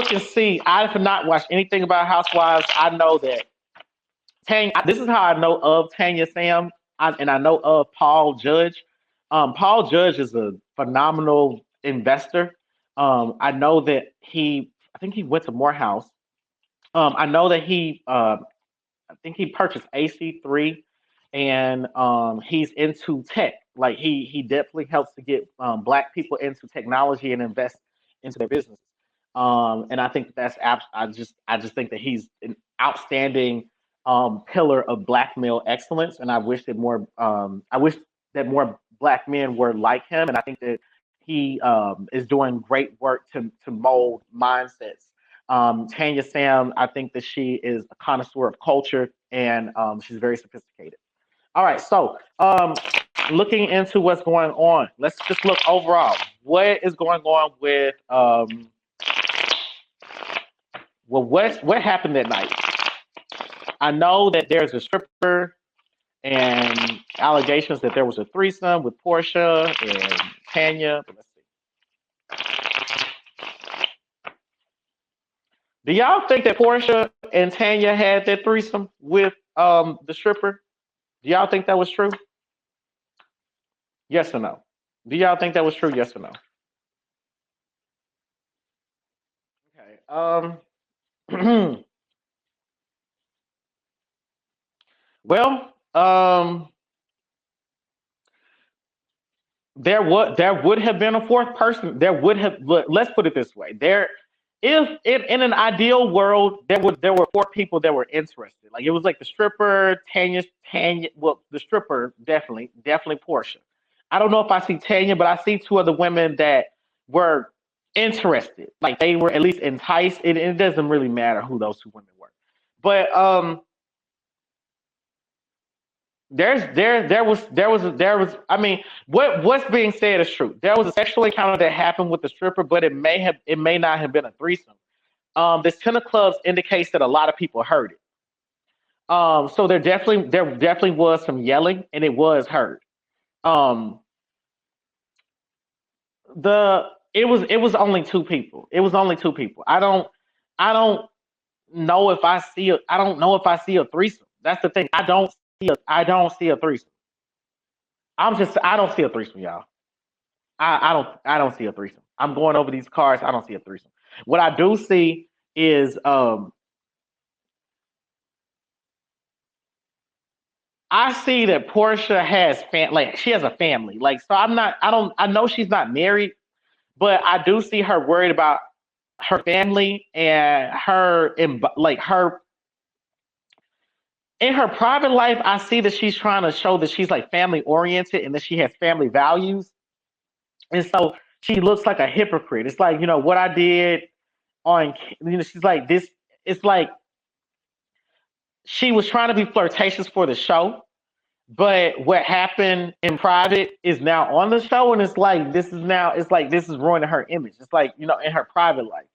look and see. I have not watched anything about Housewives. I know that Tanya. This is how I know of Tanya Sam, and I know of Paul Judge. Paul Judge is a phenomenal investor. I know that I think he went to Morehouse. I know that I think he purchased AC3, and he's into tech. Like he definitely helps to get black people into technology and invest into their businesses. And I think I just think that he's an outstanding pillar of black male excellence, and I wish that more black men were like him, and I think that he is doing great work to mold mindsets. Tanya Sam, I think that she is a connoisseur of culture, and she's very sophisticated. All right, so looking into what's going on, let's just look overall. What is going on with what happened that night? I know that there's a stripper and allegations that there was a threesome with Porsha and Tanya. But let's see. Do y'all think that Porsha and Tanya had that threesome with the stripper? Do y'all think that was true? Yes or no? Do y'all think that was true? Yes or no? Okay. Well, there would have been a fourth person. There would have. Let's put it this way: if in an ideal world there were four people that were interested. Like it was like the stripper, Tanya. Well, the stripper definitely Portia. I don't know if I see Tanya, but I see two other women that were interested. Like they were at least enticed. It doesn't really matter who those two women were, but there was I mean what's being said is true. There was a sexual encounter that happened with the stripper, but it may not have been a threesome. This 10 of clubs indicates that a lot of people heard it. So there definitely was some yelling, and it was heard. Um the it was only two people. It was only two people. I don't know if I don't know if I see a threesome. That's the thing. I don't see a threesome. I don't see a threesome, y'all. I don't see a threesome. I'm going over these cards. I don't see a threesome. What I do see is I see that Portia has like she has a family. Like so I know she's not married, but I do see her worried about her family and her in her private life. I see that she's trying to show that she's like family oriented and that she has family values. And so she looks like a hypocrite. It's like, what I did she's like this. It's like she was trying to be flirtatious for the show, but what happened in private is now on the show. And it's like this is ruining her image. It's like, in her private life.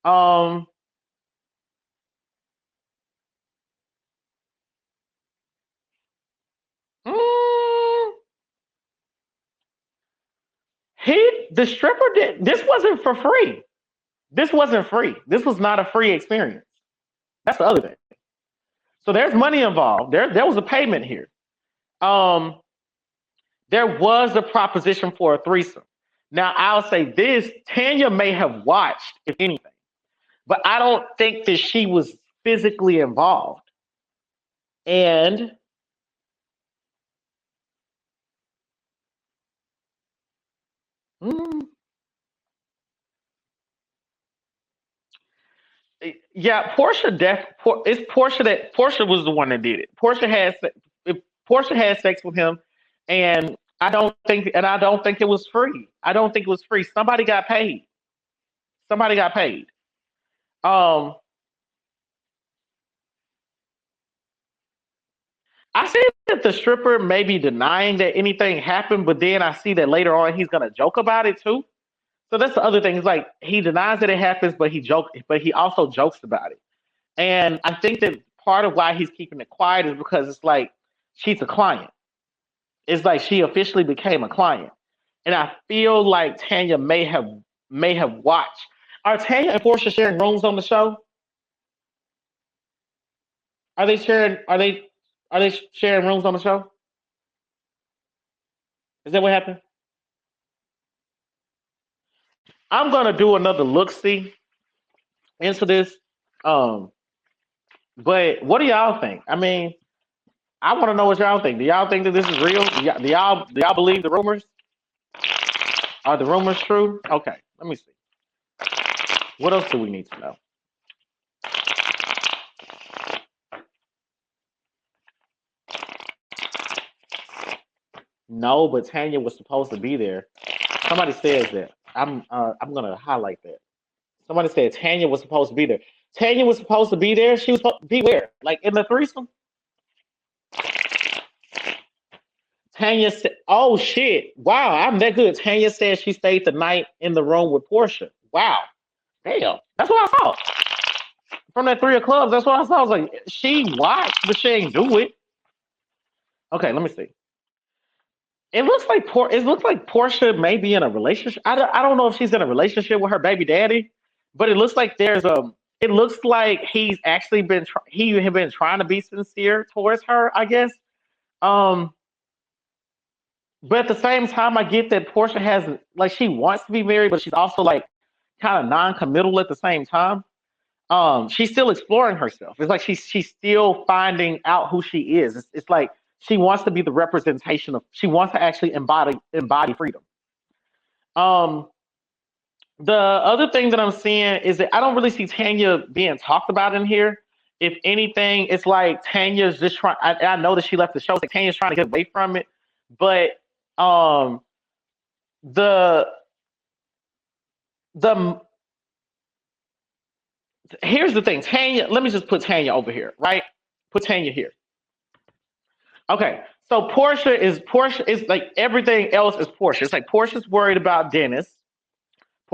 Um, mm, the stripper this wasn't for free. This wasn't free. This was not a free experience. That's the other thing. So there's money involved. There was a payment here. Um, there was a proposition for a threesome. Now I'll say this: Tanya may have watched, if anything, but I don't think that she was physically involved. And mm, yeah, it's Portia was the one that did it. If Portia had sex with him, and I don't think it was free. I don't think it was free. Somebody got paid. Somebody got paid. Um, I see that the stripper may be denying that anything happened, but then I see that later on he's gonna joke about it too. So that's the other thing. It's like he denies that it happens, but he also jokes about it. And I think that part of why he's keeping it quiet is because it's like she's a client. It's like she officially became a client. And I feel like Tanya may have watched. Are Tanya and Porsha sharing rooms on the show? Are they sharing? Are they sharing rooms on the show? Is that what happened? I'm gonna do another look see into this. Um, but what do y'all think? I mean, I want to know what y'all think. Do y'all think that this is real? Do y'all believe the rumors? Are the rumors true? Okay, let me see. What else do we need to know? No, but Tanya was supposed to be there. Somebody says that. I'm gonna highlight that. Somebody said Tanya was supposed to be there. Tanya was supposed to be there. She was supposed to be where? Like in the threesome? Tanya said, "Oh shit! Wow, I'm that good." Tanya said she stayed the night in the room with Porsha. Wow, damn, that's what I saw from that 3 of clubs. That's what I saw. I was like, she watched, but she ain't do it. Okay, let me see. It looks like Porsha may be in a relationship. I don't know if she's in a relationship with her baby daddy, but it looks like there's a. It looks like he's actually he had been trying to be sincere towards her, I guess. Um, but at the same time, I get that Porsha has like she wants to be married, but she's also like kind of non-committal at the same time. She's still exploring herself. It's like she's still finding out who she is. It's like she wants to be the representation of. She wants to actually embody freedom. Um, the other thing that I'm seeing is that I don't really see Tanya being talked about in here. If anything, it's like Tanya's just trying. I know that she left the show. It's like Tanya's trying to get away from it, but um, the the here's the thing. Tanya, let me just put Tanya over here, right? Put Tanya here. Okay, so Porsha is like everything else is Porsha. It's like Porsha's worried about Dennis.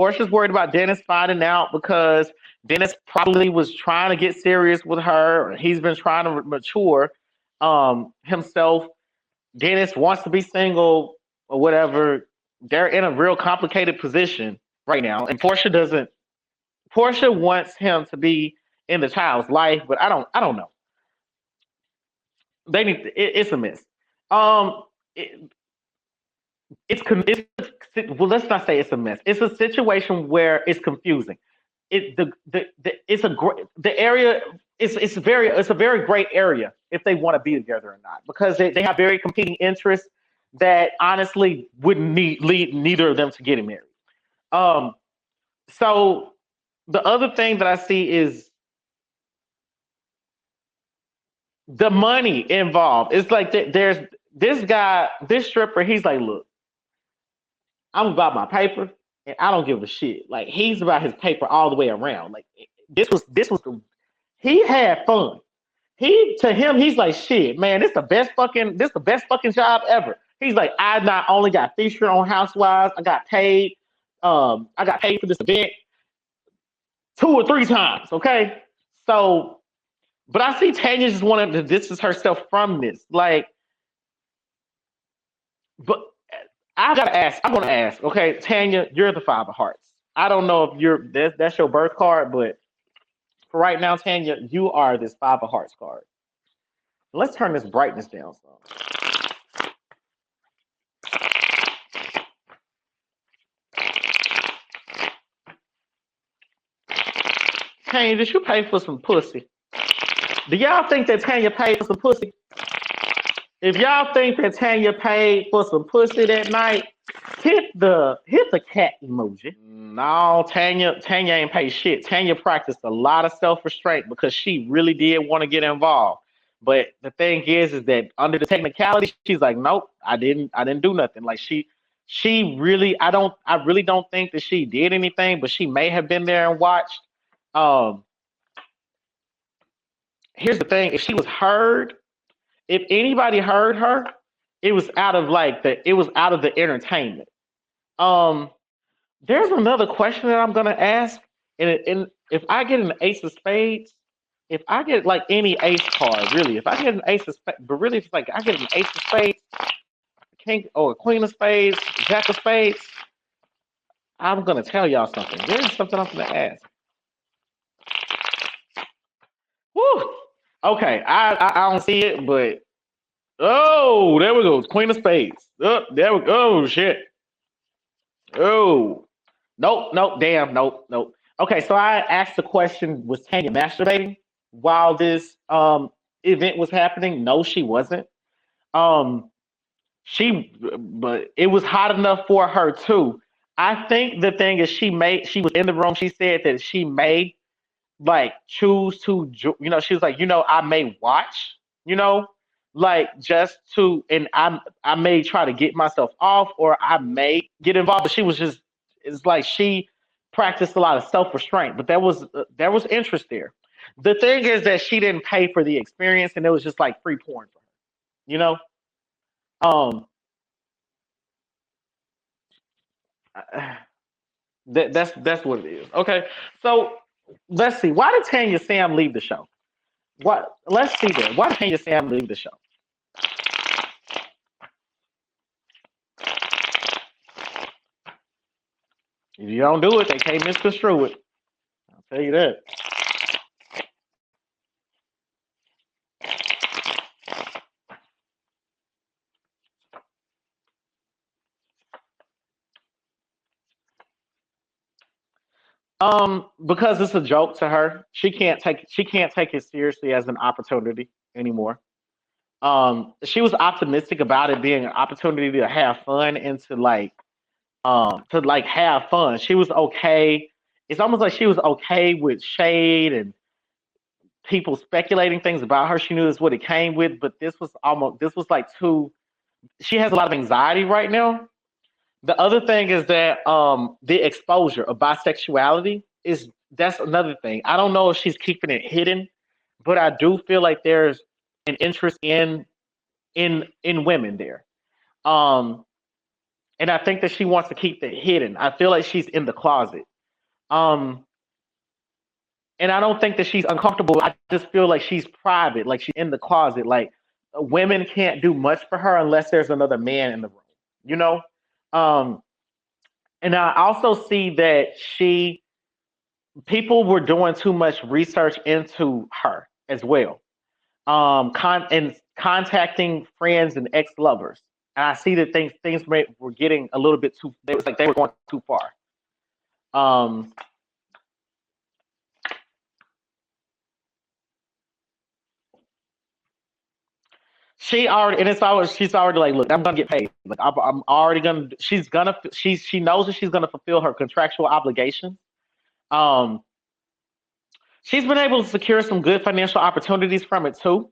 Portia's worried about Dennis finding out because Dennis probably was trying to get serious with her. Or he's been trying to mature himself. Dennis wants to be single or whatever. They're in a real complicated position right now, and Portia doesn't. Portia wants him to be in the child's life, but I don't know. It's a mess. Um, it, it's well. Let's not say it's a mess. It's a situation where it's confusing. It's the area. It's a very great area if they want to be together or not because they have very competing interests that honestly wouldn't lead neither of them to getting married. Um, so the other thing that I see is the money involved. It's like there's this guy, this stripper. He's like, look, I'm about my paper, and I don't give a shit. Like he's about his paper all the way around. Like this was he had fun. To him, he's like, shit, man, this the best fucking job ever. He's like, I not only got featured on Housewives, I got paid for this event 2 or 3 times. Okay, so, but I see Tanya just wanted to distance herself from this. Like, but I gotta ask. I'm gonna ask. Okay, Tanya, you're the 5 of Hearts. I don't know if that's your birth card, but for right now, Tanya, you are this 5 of Hearts card. Let's turn this brightness down some. Tanya, did you pay for some pussy? Do y'all think that Tanya paid for some pussy? If y'all think that Tanya paid for some pussy that night, hit the cat emoji. No, Tanya ain't paid shit. Tanya practiced a lot of self-restraint because she really did want to get involved. But the thing is that under the technicality, she's like, nope, I didn't do nothing. Like she really, I really don't think that she did anything, but she may have been there and watched. Um, Here's the thing: if she was heard, if anybody heard her, it was out of the entertainment. Um, there's another question that I'm gonna ask, and if I get an Ace of Spades, if I get like any Ace card, really, if I get an Ace of Spades, but really, if like I get an Ace of Spades, King or a Queen of Spades, Jack of Spades, I'm gonna tell y'all something. There's something I'm gonna ask. Woo! Okay, I don't see it, but oh, there we go. Queen of Spades. Oh, there we go. Oh, shit. Oh, nope, nope, damn, nope, nope. Okay, so I asked the question: was Tanya masturbating while this event was happening? No, she wasn't. Um, but it was hot enough for her too. I think the thing is she was in the room. She said that she may like choose to she was like I may watch like just to and I may try to get myself off or I may get involved, but she was just it's like she practiced a lot of self-restraint, but there was interest there. The thing is that she didn't pay for the experience and it was just like free porn for her you know um that's what it is. Okay, so let's see, why did Tanya Sam leave the show? What? Let's see there. Why can't you Sam leave the show? If you don't do it, they can't misconstrue it. I'll tell you that. Because it's a joke to her. She can't take it seriously as an opportunity anymore. She was optimistic about it being an opportunity to have fun and to like have fun. She was okay. It's almost like she was okay with shade and people speculating things about her. She knew this what it came with, but this was like too. She has a lot of anxiety right now. The other thing is that the exposure of bisexuality is that's another thing. I don't know if she's keeping it hidden, but I do feel like there's an interest in women there. Um, and I think that she wants to keep it hidden. I feel like she's in the closet. Um, and I don't think that she's uncomfortable. I just feel like she's private, like she's in the closet. Like women can't do much for her unless there's another man in the room. You know. Um, and I also see that she people were doing too much research into her as well. And contacting friends and ex lovers. And I see that were getting a little bit too. They was like they were going too far. Um, she already and it's always she's already like, look, I'm gonna get paid. Like I'm already gonna. She knows that she's gonna fulfill her contractual obligations. Um, she's been able to secure some good financial opportunities from it too.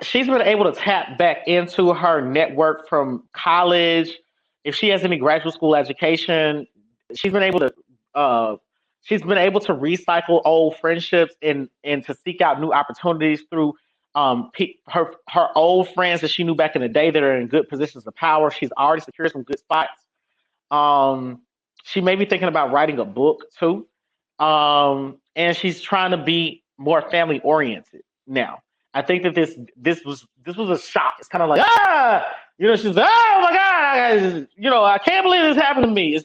She's been able to tap back into her network from college. If she has any graduate school education, she's been able to uh, recycle old friendships and to seek out new opportunities through her old friends that she knew back in the day that are in good positions of power. She's already secured some good spots. Um, she may be thinking about writing a book too. And she's trying to be more family oriented now. I think that this was a shock. It's kind of like she's like, oh my god, I can't believe this happened to me.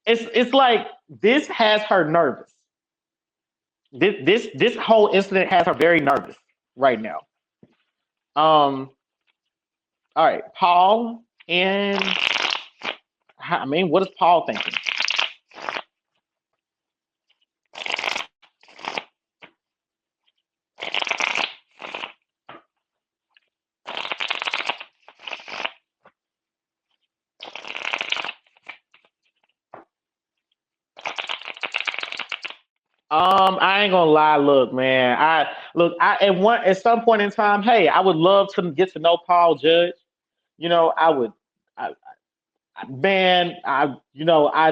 It's like this has her nervous. This whole incident has her very nervous right now. Um, all right, Paul and I mean, what is Paul thinking? I ain't gonna lie. Look, man. At some point in time, hey, I would love to get to know Paul Judge. I would. Man, I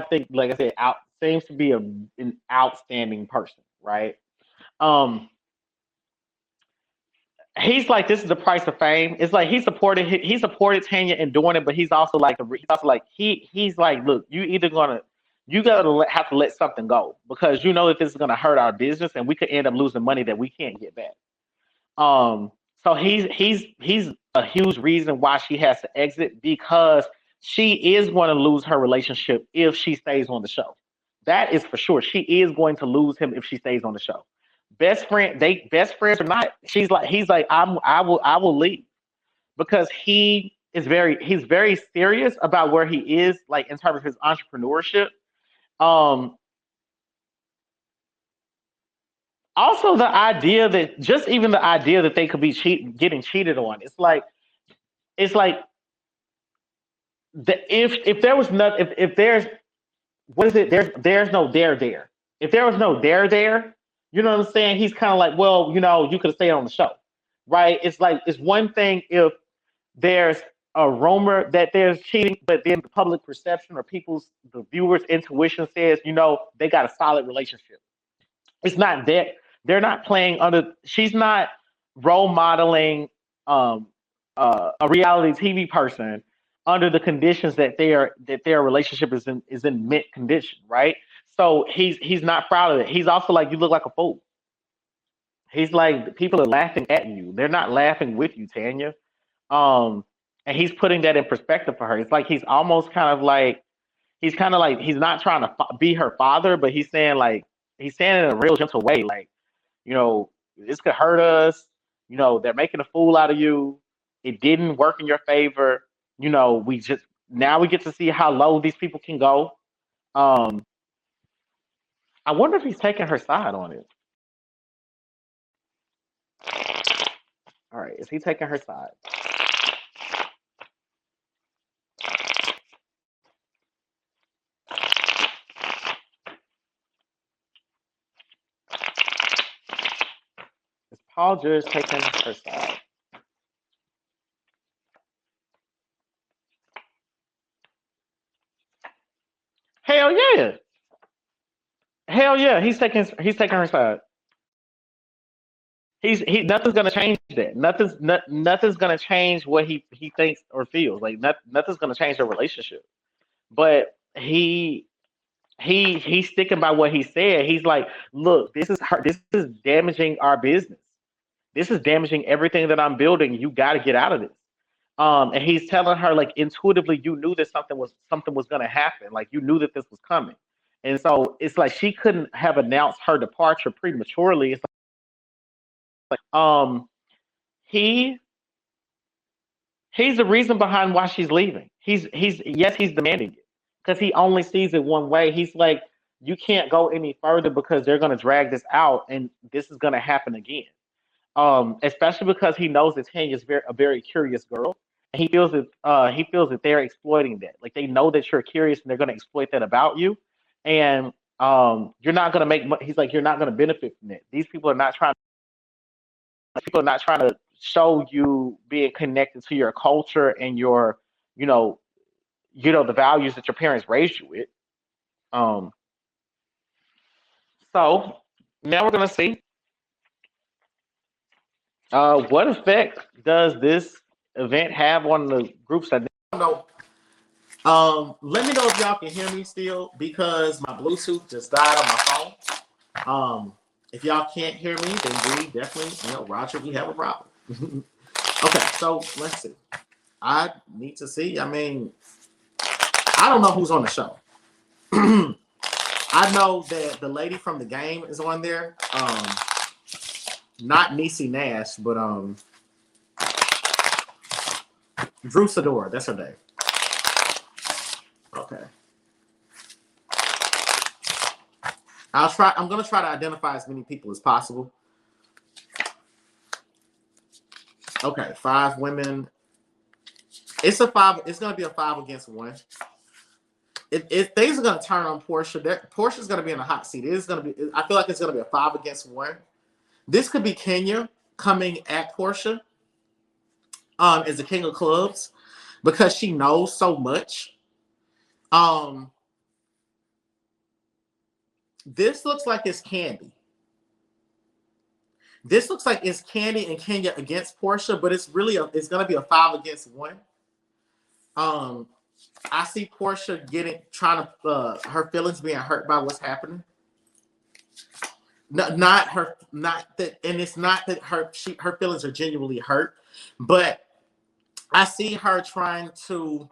think, like I said, out seems to be an outstanding person, right? Um, he's like, this is the price of fame. It's like he supported Tanya in doing it, but he's also like he's like, look, you gotta have to let something go because you know that this is gonna hurt our business and we could end up losing money that we can't get back. Um, So he's a huge reason why she has to exit, because she is going to lose her relationship if she stays on the show. That is for sure. She is going to lose him if she stays on the show. Best friends or not. He's like, I will leave, because he's very serious about where he is, like in terms of his entrepreneurship. Um, Also, the idea that just even the idea that they could be getting cheated on, it's like if there was not if there's what is it? There's no dare there. If there was no dare there, you know what I'm saying? He's kind of like, well, you could have stayed on the show, right? It's like it's one thing if there's a rumor that there's cheating, but then the public perception or the viewers' intuition says, they got a solid relationship. It's not that they're not playing under. She's not role modeling um, a reality TV person under the conditions that their relationship is in mint condition, right? So he's not proud of it. He's also like, you look like a fool. He's like, people are laughing at you. They're not laughing with you, Tanya. Um, and he's putting that in perspective for her. It's like he's kind of like he's not trying to be her father, but he's saying it in a real gentle way, like, this could hurt us. They're making a fool out of you. It didn't work in your favor. We just now we get to see how low these people can go. Um, I wonder if he's taking her side on it. All right, is he taking her side? Is Paul Judge taking her side? Hell yeah, hell yeah, he's taking her side. Nothing's gonna change that. Nothing's gonna change what he thinks or feels. Like nothing's gonna change their relationship. But he's sticking by what he said. He's like, look, this is damaging our business. This is damaging everything that I'm building. You got to get out of this. And he's telling her, like, intuitively, you knew that something was going to happen. Like, you knew that this was coming. And so it's like she couldn't have announced her departure prematurely. It's like, he he's the reason behind why she's leaving. He's demanding it because he only sees it one way. He's like, you can't go any further because they're going to drag this out, and this is going to happen again. Especially because he knows that Tanya is a very curious girl, and he feels that they're exploiting that. Like, they know that you're curious, and they're going to exploit that about you, and you're not going to He's like, you're not going to benefit from it. These people are not trying to show you being connected to your culture and your, you know, the values that your parents raised you with. Um, so now we're gonna see what effect does this event have on the groups that know. Let me know if y'all can hear me still because my Bluetooth just died on my phone. If y'all can't hear me, then we definitely, Roger, we have a problem. Okay, so let's see. I need to see. I mean, I don't know who's on the show. I know that the lady from the game is on there. Not Niecy Nash, but Drew Sador. That's her name. Okay. I'm gonna try to identify as many people as possible. Okay, 5 women. It's gonna be a 5 against 1. If things are gonna turn on Porsha, Porsha's gonna be in a hot seat. I feel like it's gonna be a 5 against 1. This could be Kenya coming at Porsha as the king of clubs because she knows so much. This looks like it's Candy. This looks like it's Candy and Kenya against Porsha, but it's going to be a 5 against 1. I see Porsha her feelings being hurt by what's happening. not her, not that, and it's not that her feelings are genuinely hurt, but I see her trying to.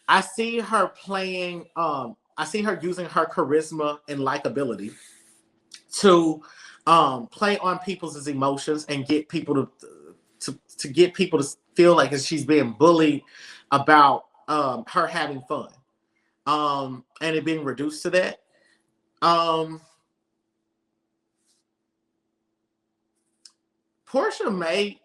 I see her playing. I see her using her charisma and likability to play on people's emotions and get people to get people to feel like she's being bullied about her having fun, and it being reduced to that. Porsha may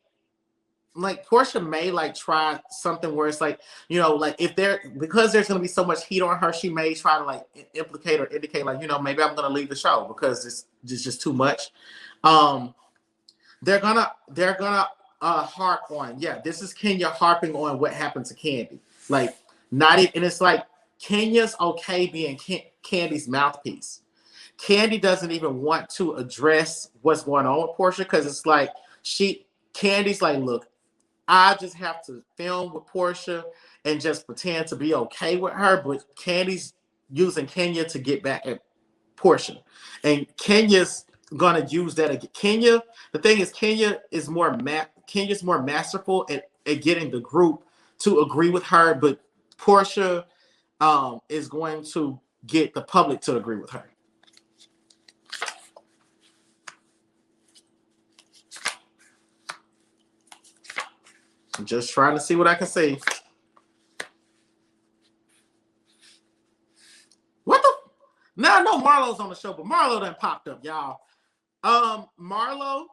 like try something where it's like, you know, like if because there's going to be so much heat on her, she may try to like implicate or indicate like, you know, maybe I'm going to leave the show because it's just too much. They're gonna harp on, yeah, this is Kenya harping on what happened to Candy, like not even, and it's like Kenya's okay being Candy's mouthpiece. Candy doesn't even want to address what's going on with Porsha because it's like Candy's like, look, I just have to film with Porsha and just pretend to be okay with her, but Candy's using Kenya to get back at Porsha, and Kenya's gonna use that again. The thing is, Kenya's more masterful at getting the group to agree with her, but Porsha is going to get the public to agree with her. I'm just trying to see what I can see. What the? Now I know Marlo's on the show, but Marlo done popped up, y'all. Marlo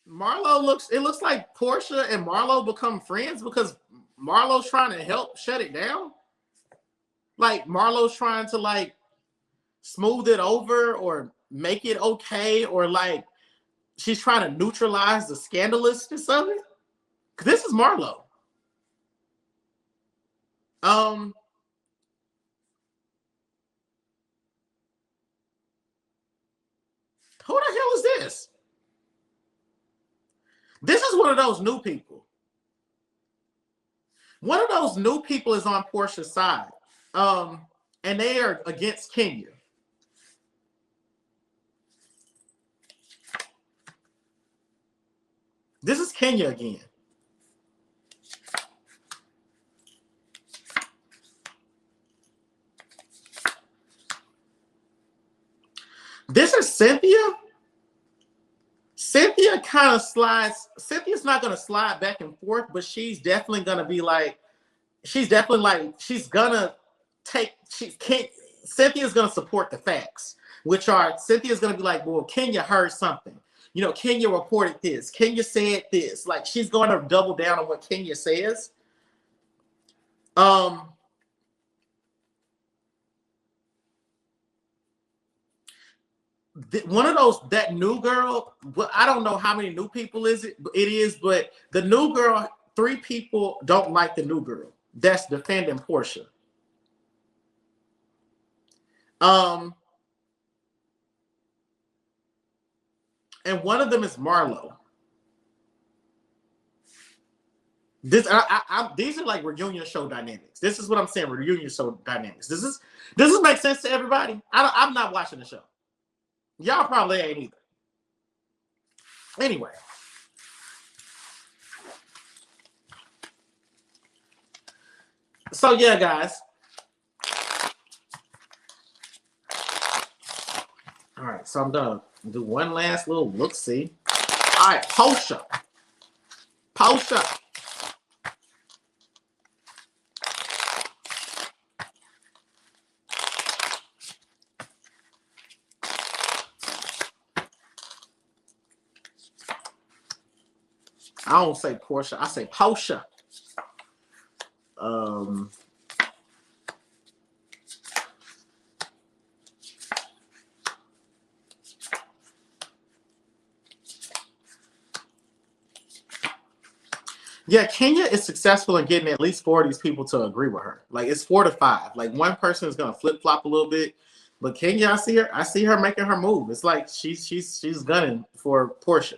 looks like Porsha and Marlo become friends because Marlo's trying to help shut it down. Like Marlo's trying to like smooth it over or make it okay, or like she's trying to neutralize the scandalousness of it. This is Marlo. Who the hell is this? This is one of those new people. One of those new people is on Porsha's side. And they are against Kenya. This is Kenya again. This is Cynthia. Cynthia kind of slides. Cynthia's not going to slide back and forth, but she's definitely going to be like, she's gonna take, Cynthia's gonna support the facts, which are, Cynthia's gonna be like, well, Kenya heard something. You know, Kenya reported this. Kenya said this. Like, she's going to double down on what Kenya says. One of those, that new girl, but I don't know how many new people it is, but the new girl, 3 people don't like the new girl that's defending Porsha. And one of them is Marlo. These are like reunion show dynamics. This is what I'm saying, reunion show dynamics. Does this make sense to everybody? I'm not watching the show. Y'all probably ain't either. Anyway. So yeah, guys. All right, so I'm gonna do one last little look-see. All right, Porsha. I don't say Porsha, I say Porsha. Yeah, Kenya is successful in getting at least 4 of these people to agree with her. Like, it's 4 to 5. Like, one person is gonna flip flop a little bit, but Kenya, I see her making her move. It's like she's gunning for Porsha.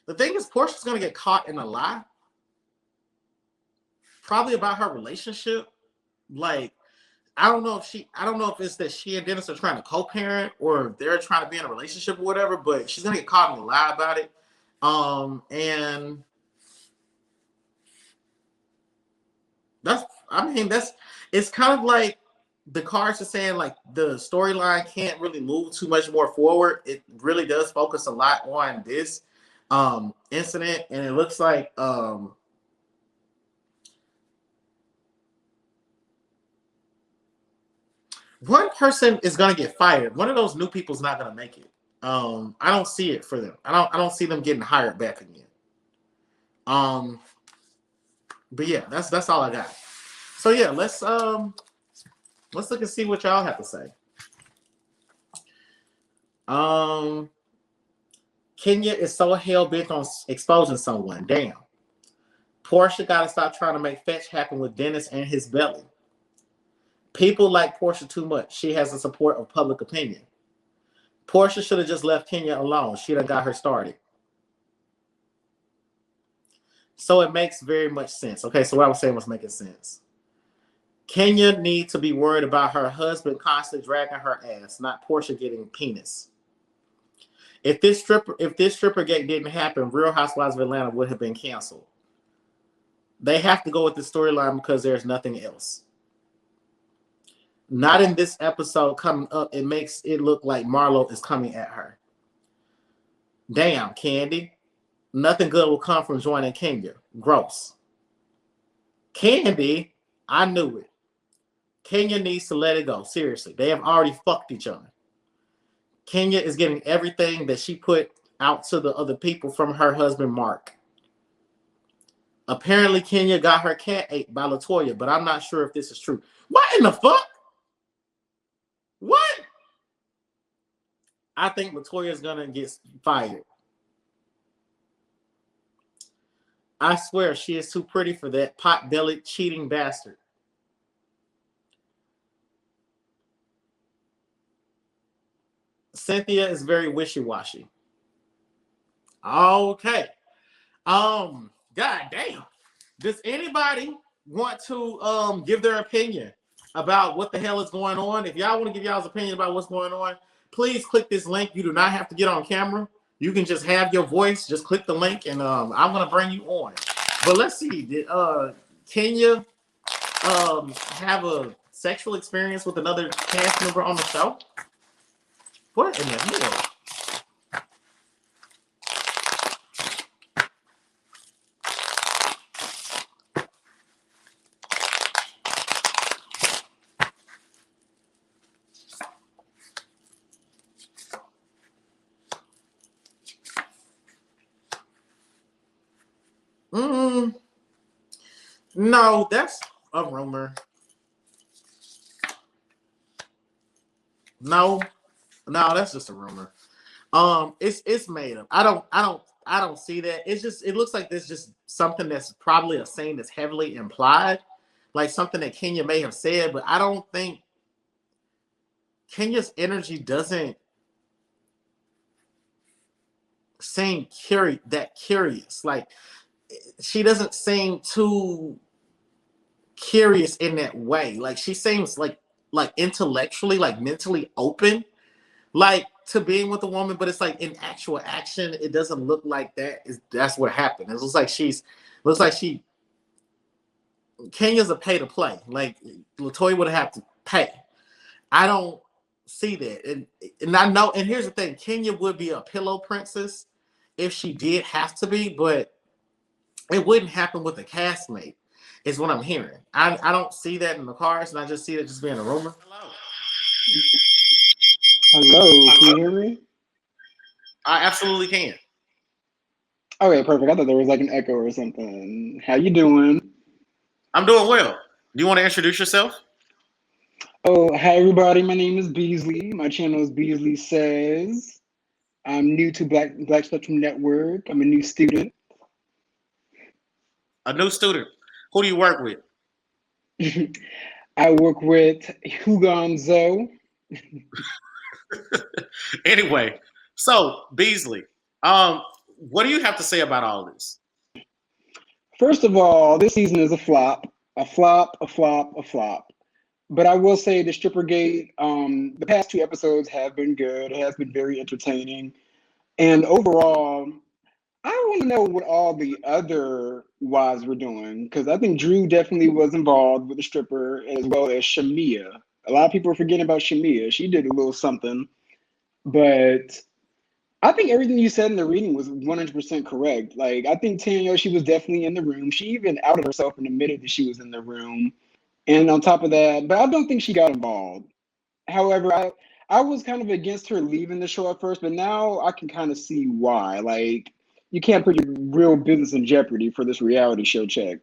The thing is, Porsha's gonna get caught in a lie. probably about her relationship. Like, I don't know if it's that she and Dennis are trying to co-parent or they're trying to be in a relationship or whatever, but she's gonna get caught in a lie about it. And it's kind of like the cards are saying like the storyline can't really move too much more forward. It really does focus a lot on this incident, and it looks like one person is gonna get fired. One of those new people is not gonna make it. I don't see it for them. I don't see them getting hired back again. But yeah, that's all I got. So yeah, let's look and see what y'all have to say. Kenya is so hell-bent on exposing someone. Damn. Porsha got to stop trying to make fetch happen with Dennis and his belly. People like Porsha too much. She has the support of public opinion. Porsha should have just left Kenya alone. She done got her started. So it makes very much sense. Okay, so what I was saying was making sense. Kenya needs to be worried about her husband constantly dragging her ass, not Porsha getting penis. If this Strippergate didn't happen, Real Housewives of Atlanta would have been canceled. They have to go with the storyline because there's nothing else. Not in this episode coming up. It makes it look like Marlo is coming at her. Damn, Candy. Nothing good will come from joining Kenya. Gross. Candy, I knew it. Kenya needs to let it go. Seriously. They have already fucked each other. Kenya is getting everything that she put out to the other people from her husband, Mark. Apparently, Kenya got her cat ate by LaToya, but I'm not sure if this is true. What in the fuck? What? I think LaToya is going to get fired. I swear she is too pretty for that pot-bellied cheating bastard. Cynthia is very wishy-washy. Okay. God damn. Does anybody want to give their opinion about what the hell is going on? If y'all want to give y'all's opinion about what's going on, please click this link. You do not have to get on camera. You can just have your voice. Just click the link, and I'm gonna bring you on. But let's see. Did Kenya have a sexual experience with another cast member on the show? What in the hell? No, that's a rumor. No, that's just a rumor. It's made up. I don't see that. It looks like there's just something that's probably a saying that's heavily implied, like something that Kenya may have said, but I don't think Kenya's energy doesn't seem curious. Like she doesn't seem too curious in that way. Like she seems like intellectually, like mentally open, like to being with a woman, but it's like in actual action, it doesn't look like that's what happened. It looks like Kenya's a pay to play. Like LaToya would have to pay. I don't see that. And I know, and here's the thing, Kenya would be a pillow princess if she did have to be, but it wouldn't happen with a castmate, is what I'm hearing. I don't see that in the cards, and I just see it just being a rumor. Hello, can you hear me? I absolutely can. Okay, perfect. I thought there was like an echo or something. How you doing? I'm doing well. Do you want to introduce yourself? Oh, hi everybody. My name is Beasley. My channel is Beasley Says. I'm new to Black Spectrum Network. I'm a new student. A new student. Who do you work with? I work with Hugonzo. Anyway, so Beasley, what do you have to say about all this? First of all, this season is a flop. A flop, a flop, a flop. But I will say the Strippergate, the past 2 episodes have been good. It has been very entertaining. And overall, I want to know what all the other wives were doing, because I think Drew definitely was involved with the stripper, as well as Shamia. A lot of people are forgetting about Shamia. She did a little something, but I think everything you said in the reading was 100% correct. Like, I think Tanya, she was definitely in the room. She even outed herself and admitted that she was in the room. And on top of that, but I don't think she got involved. However, I was kind of against her leaving the show at first, but now I can kind of see why. Like, you can't put your real business in jeopardy for this reality show check.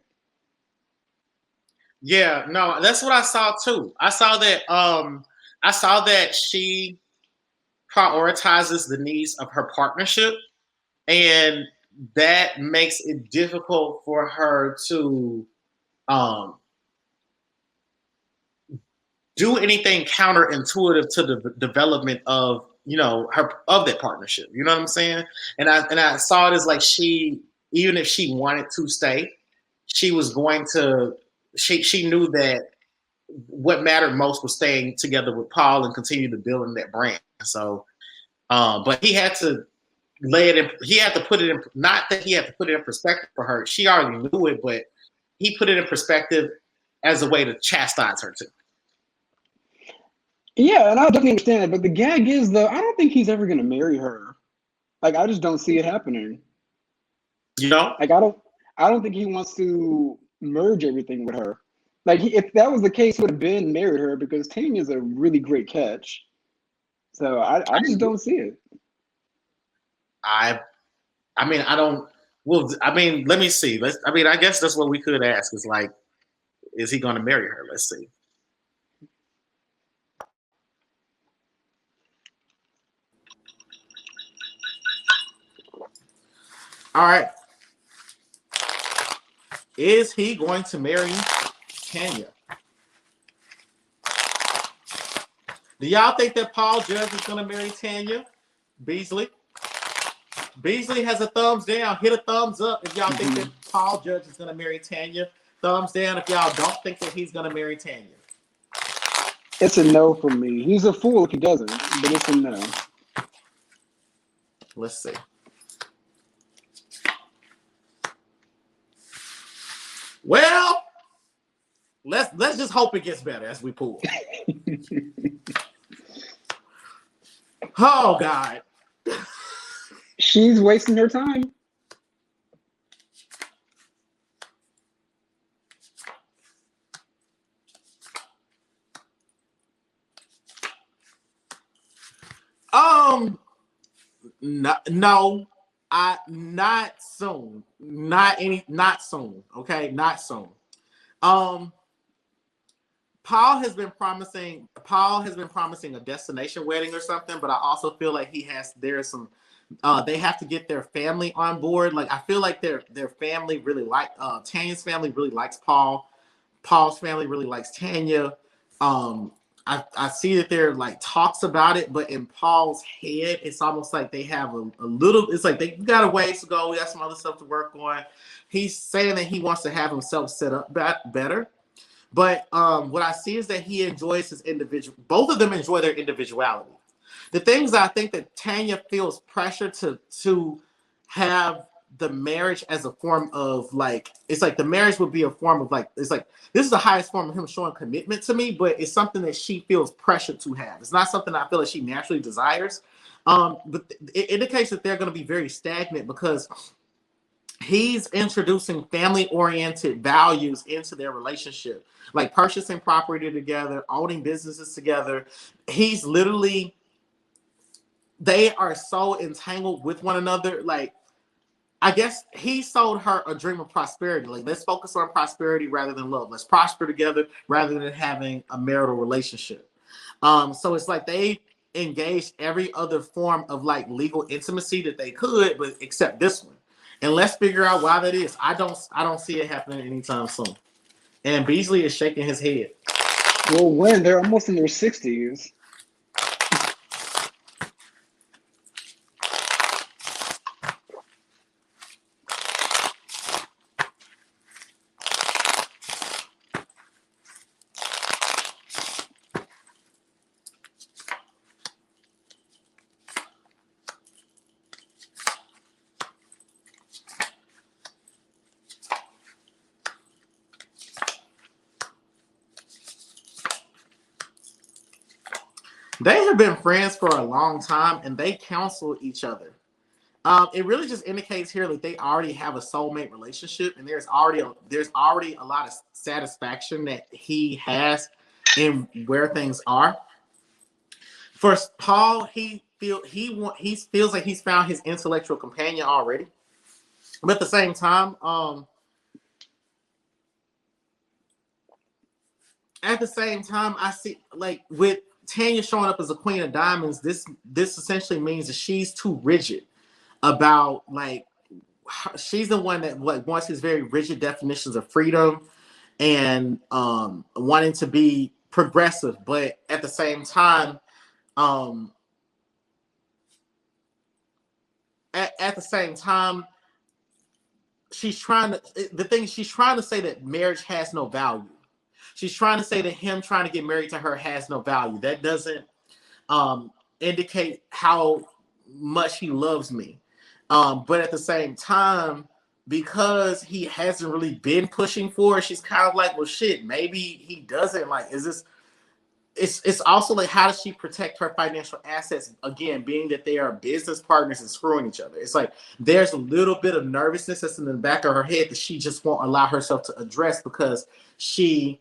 Yeah, no, that's what I saw too. I saw that she prioritizes the needs of her partnership, and that makes it difficult for her to do anything counterintuitive to the development of that partnership. You know what I'm saying? And I saw it as like she, even if she wanted to stay, she was going to. She knew that what mattered most was staying together with Paul and continue to build in that brand. So, but he had to lay it in. He had to put it in. Not that he had to put it in perspective for her. She already knew it, but he put it in perspective as a way to chastise her too. Yeah, and I definitely understand it. But the gag is, though, I don't think he's ever going to marry her. Like, I just don't see it happening. You know? Like, I don't think he wants to merge everything with her. Like, if that was the case, he would have been married her, because Tanya's a really great catch. So I just don't see it. I mean, I don't. Well, I mean, let me see. I guess that's what we could ask. Is like, is he going to marry her? Let's see. All right. Is he going to marry Tanya? Do y'all think that Paul Judge is going to marry Tanya? Beasley? Beasley has a thumbs down. Hit a thumbs up if y'all think that Paul Judge is going to marry Tanya. Thumbs down if y'all don't think that he's going to marry Tanya. It's a no for me. He's a fool if he doesn't, but it's a no. Let's see. Well, let's just hope it gets better as we pull. Oh God. She's wasting her time. No, not soon. Not soon. Okay, not soon. Paul has been promising a destination wedding or something, but I also feel like there's some they have to get their family on board. Like, I feel like their family really Tanya's family really likes Paul. Paul's family really likes Tanya. I see that there are like talks about it, but in Paul's head, it's almost like they have a little, it's like they got a ways to go. We got some other stuff to work on. He's saying that he wants to have himself set up better. But what I see is that he enjoys his individual. Both of them enjoy their individuality. The things I think that Tanya feels pressure to have the marriage as a form of like, it's like the marriage would be a form of like, it's like, this is the highest form of him showing commitment to me, but it's something that she feels pressure to have. It's not something I feel like she naturally desires. But it indicates that they're going to be very stagnant because he's introducing family-oriented values into their relationship, like purchasing property together, owning businesses together. He's literally, they are so entangled with one another. Like, I guess he sold her a dream of prosperity. Like, let's focus on prosperity rather than love. Let's prosper together rather than having a marital relationship. So it's like they engaged every other form of like legal intimacy that they could, but except this one. And let's figure out why that is. I don't see it happening anytime soon. And Beasley is shaking his head. Well, when they're almost in their 60s. They have been friends for a long time, and they counsel each other. It really just indicates here that they already have a soulmate relationship, and there's already a lot of satisfaction that he has in where things are. For Paul, he feels like he's found his intellectual companion already, but at the same time, I see, like, with Tanya showing up as a queen of diamonds, this essentially means that she's too rigid about, like, she's the one that, like, wants his very rigid definitions of freedom and wanting to be progressive, but at the same time, she's trying to say that marriage has no value. She's trying to say that him trying to get married to her has no value. That doesn't indicate how much he loves me. But at the same time, because he hasn't really been pushing for it, she's kind of like, well, shit, maybe he doesn't. Like, is this... It's also like, how does she protect her financial assets? Again, being that they are business partners and screwing each other. It's like there's a little bit of nervousness that's in the back of her head that she just won't allow herself to address, because she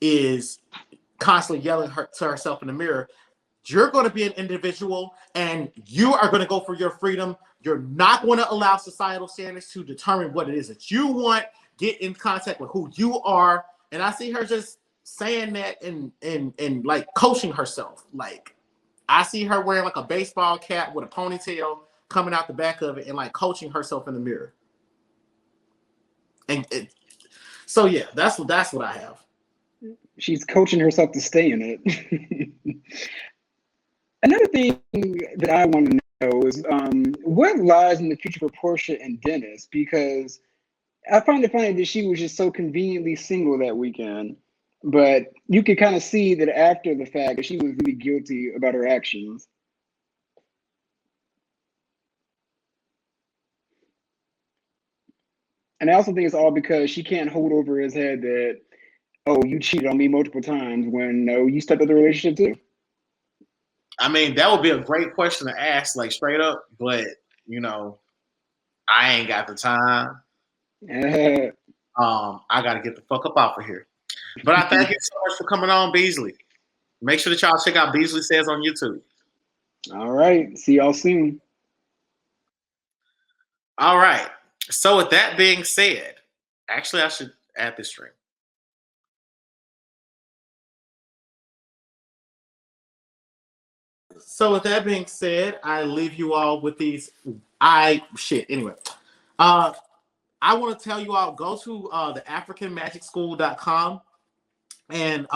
is constantly yelling to herself in the mirror, you're going to be an individual and you are going to go for your freedom. You're not going to allow societal standards to determine what it is that you want. Get in contact with who you are. And I see her just saying that and like coaching herself. Like, I see her wearing like a baseball cap with a ponytail coming out the back of it and like coaching herself in the mirror. And so yeah, that's what I have. She's coaching herself to stay in it. Another thing that I want to know is what lies in the future for Porsha and Dennis, because I find it funny that she was just so conveniently single that weekend. But you could kind of see that after the fact that she was really guilty about her actions. And I also think it's all because she can't hold over his head that, oh, you cheated on me multiple times, when no, you stepped out of the relationship too. I mean, that would be a great question to ask, like, straight up. But, you know, I ain't got the time. I got to get the fuck up off of here. But I thank you so much for coming on, Beasley. Make sure that y'all check out Beasley Says on YouTube. All right. See y'all soon. All right. So with that being said, actually, I should add this stream. So with that being said, I leave you all with these. Anyway, I want to tell you all, go to the AfricanMagicSchool.com and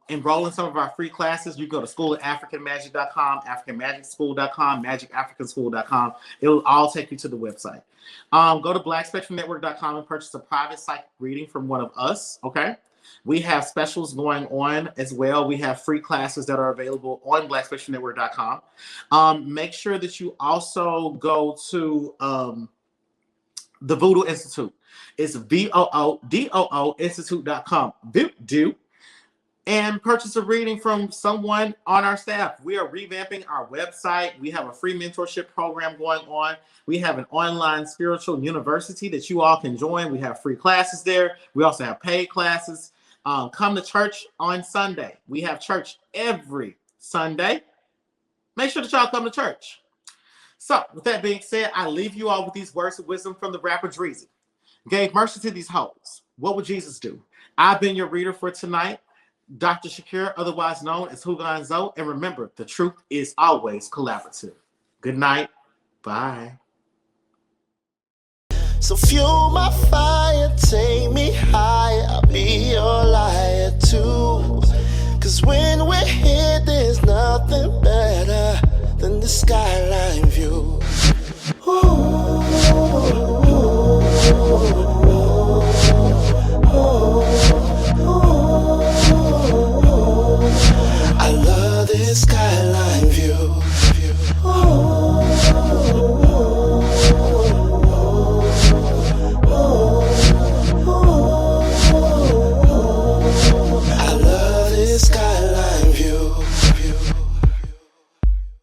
enroll in some of our free classes. You go to school@africanmagic.com, AfricanMagicSchool.com, MagicAfricanSchool.com. It will all take you to the website. Go to BlackSpectrumNetwork.com and purchase a private psychic reading from one of us. Okay. We have specials going on as well. We have free classes that are available on BlackSpectrumNetwork.com. Make sure that you also go to the Voodoo Institute. It's VOODOO Institute.com. Do and purchase a reading from someone on our staff. We are revamping our website. We have a free mentorship program going on. We have an online spiritual university that you all can join. We have free classes there. We also have paid classes. Come to church on Sunday. We have church every Sunday. Make sure that y'all come to church. So, with that being said, I leave you all with these words of wisdom from the rapper Threesome. Gave mercy to these hoes. What would Jesus do? I've been your reader for tonight, Dr. Shakir, otherwise known as Hugan Zo. And remember, the truth is always collaborative. Good night. Bye. So fuel my fire, take me higher, I'll be your liar too. Cause when we're here, there's nothing better than the skyline view. Ooh.